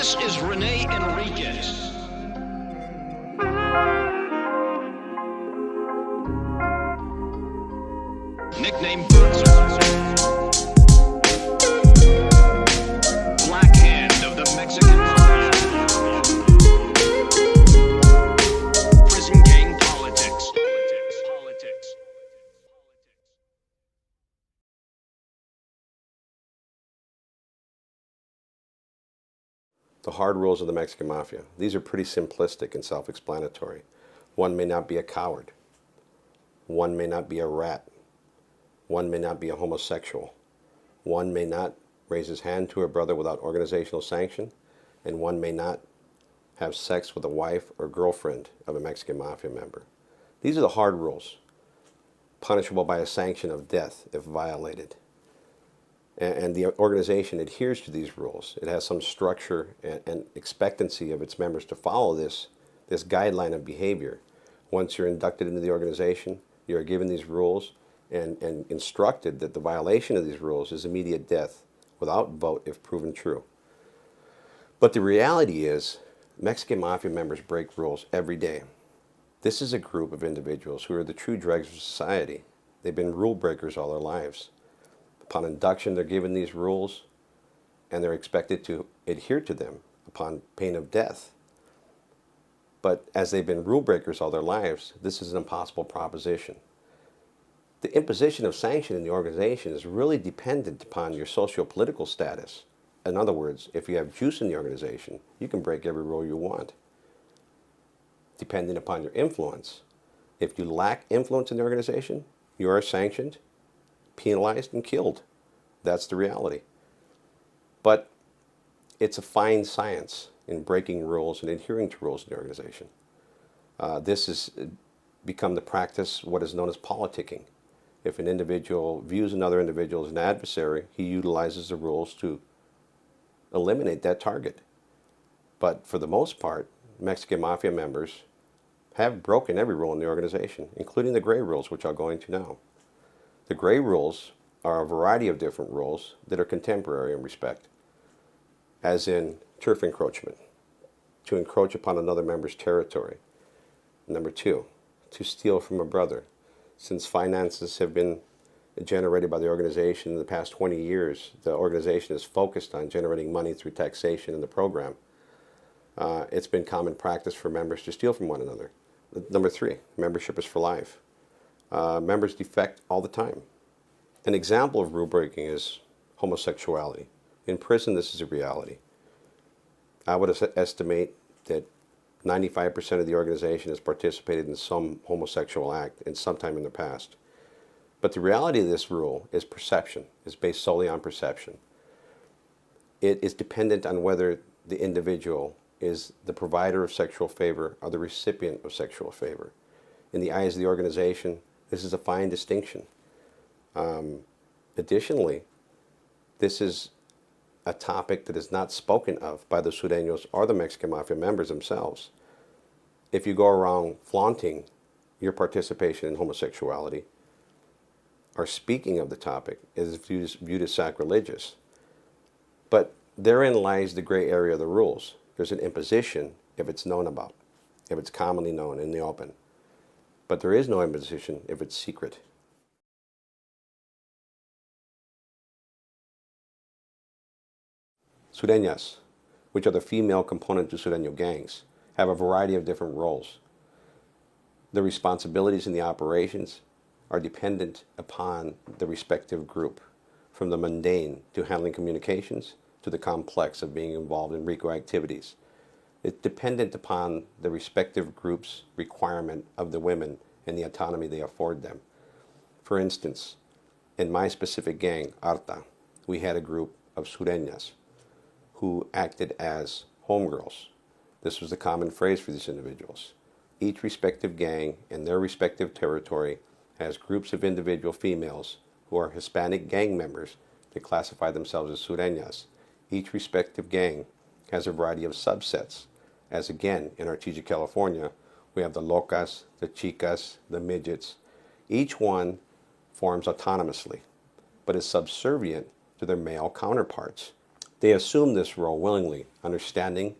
This is Rene Enriquez. Nickname Black Hand of the Mexican Mafia. Prison gang politics. The hard rules of the Mexican Mafia. These are pretty simplistic and self-explanatory. One may not be a coward. One may not be a rat. One may not be a homosexual. One may not raise his hand to a brother without organizational sanction. And one may not have sex with a wife or girlfriend of a Mexican Mafia member. These are the hard rules, punishable by a sanction of death if violated. And the organization adheres to these rules. It has some structure and expectancy of its members to follow this guideline of behavior. Once you're inducted into the organization, you are given these rules and instructed that the violation of these rules is immediate death without vote if proven true. But the reality is, Mexican Mafia members break rules every day. This is a group of individuals who are the true dregs of society. They've been rule breakers all their lives. Upon induction, they're given these rules, and they're expected to adhere to them upon pain of death. But as they've been rule breakers all their lives, this is an impossible proposition. The imposition of sanction in the organization is really dependent upon your socio-political status. In other words, if you have juice in the organization, you can break every rule you want. Depending upon your influence. If you lack influence in the organization, you are sanctioned, penalized, and killed. That's the reality. But it's a fine science in breaking rules and adhering to rules in the organization. This has become the practice, what is known as politicking. If an individual views another individual as an adversary, he utilizes the rules to eliminate that target. But for the most part, Mexican Mafia members have broken every rule in the organization, including the gray rules, which I'll go into now. The gray rules are a variety of different rules that are contemporary in respect, as in turf encroachment, to encroach upon another member's territory. Number two, to steal from a brother. Since finances have been generated by the organization in the past 20 years, the organization is focused on generating money through taxation in the program. It's been common practice for members to steal from one another. Number three, membership is for life. Members defect all the time. An example of rule breaking is homosexuality. In prison, this is a reality. I would estimate that 95% of the organization has participated in some homosexual act in some time in the past. But the reality of this rule is perception. It's based solely on perception. It is dependent on whether the individual is the provider of sexual favor or the recipient of sexual favor. In the eyes of the organization, this is a fine distinction. Additionally, this is a topic that is not spoken of by the Sureños or the Mexican Mafia members themselves. If you go around flaunting your participation in homosexuality or speaking of the topic, it is viewed as sacrilegious. But therein lies the gray area of the rules. There's an imposition if it's known about, if it's commonly known in the open. But there is no imposition if it's secret. Sureñas, which are the female component to Sureño gangs, have a variety of different roles. The responsibilities in the operations are dependent upon the respective group, from the mundane to handling communications to the complex of being involved in RICO activities. It's dependent upon the respective group's requirement of the women and the autonomy they afford them. For instance, in my specific gang, Arta, we had a group of Sureñas who acted as homegirls. This was the common phrase for these individuals. Each respective gang in their respective territory has groups of individual females who are Hispanic gang members that classify themselves as Sureñas. Each respective gang has a variety of subsets, as again, in Artesia, California, we have the locas, the chicas, the midgets. Each one forms autonomously, but is subservient to their male counterparts. They assume this role willingly, understanding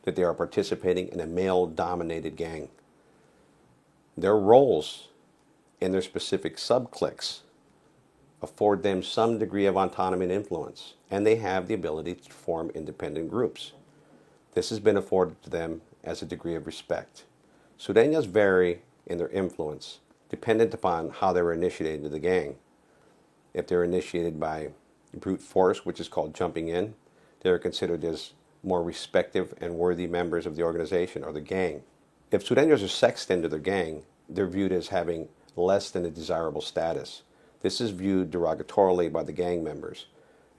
that they are participating in a male-dominated gang. Their roles in their specific sub-cliques afford them some degree of autonomy and influence, and they have the ability to form independent groups. This has been afforded to them as a degree of respect. Sureñas vary in their influence, dependent upon how they were initiated into the gang. If they're initiated by brute force, which is called jumping in, they're considered as more respective and worthy members of the organization or the gang. If Sureños are sexed into their gang, they're viewed as having less than a desirable status. This is viewed derogatorily by the gang members.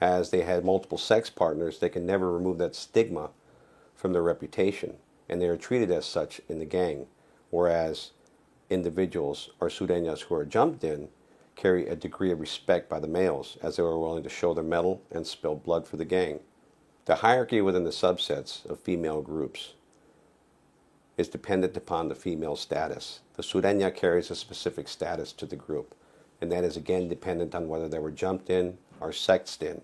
As they had multiple sex partners, they can never remove that stigma from their reputation, and they are treated as such in the gang, whereas individuals or Sureñas who are jumped in carry a degree of respect by the males, as they were willing to show their mettle and spill blood for the gang. The hierarchy within the subsets of female groups is dependent upon the female status. The Sureña carries a specific status to the group, and that is again dependent on whether they were jumped in or sexed in,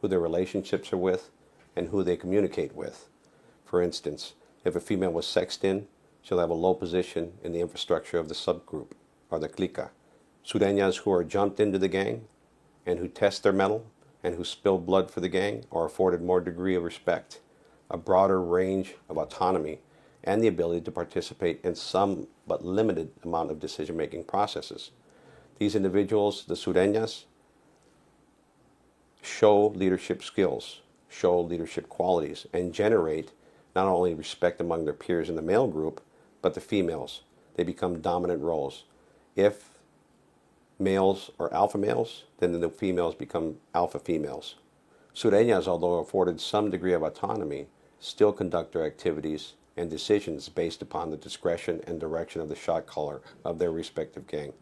who their relationships are with, and who they communicate with. For instance, if a female was sexed in, she'll have a low position in the infrastructure of the subgroup, or the clica. Sureñas who are jumped into the gang, and who test their mettle, and who spill blood for the gang, are afforded more degree of respect, a broader range of autonomy, and the ability to participate in some but limited amount of decision-making processes. These individuals, the Sureñas, show leadership skills, show leadership qualities, and generate not only respect among their peers in the male group, but the females. They become dominant roles. If males are alpha males, then the females become alpha females. Sureñas, although afforded some degree of autonomy, still conduct their activities and decisions based upon the discretion and direction of the shot caller of their respective gang.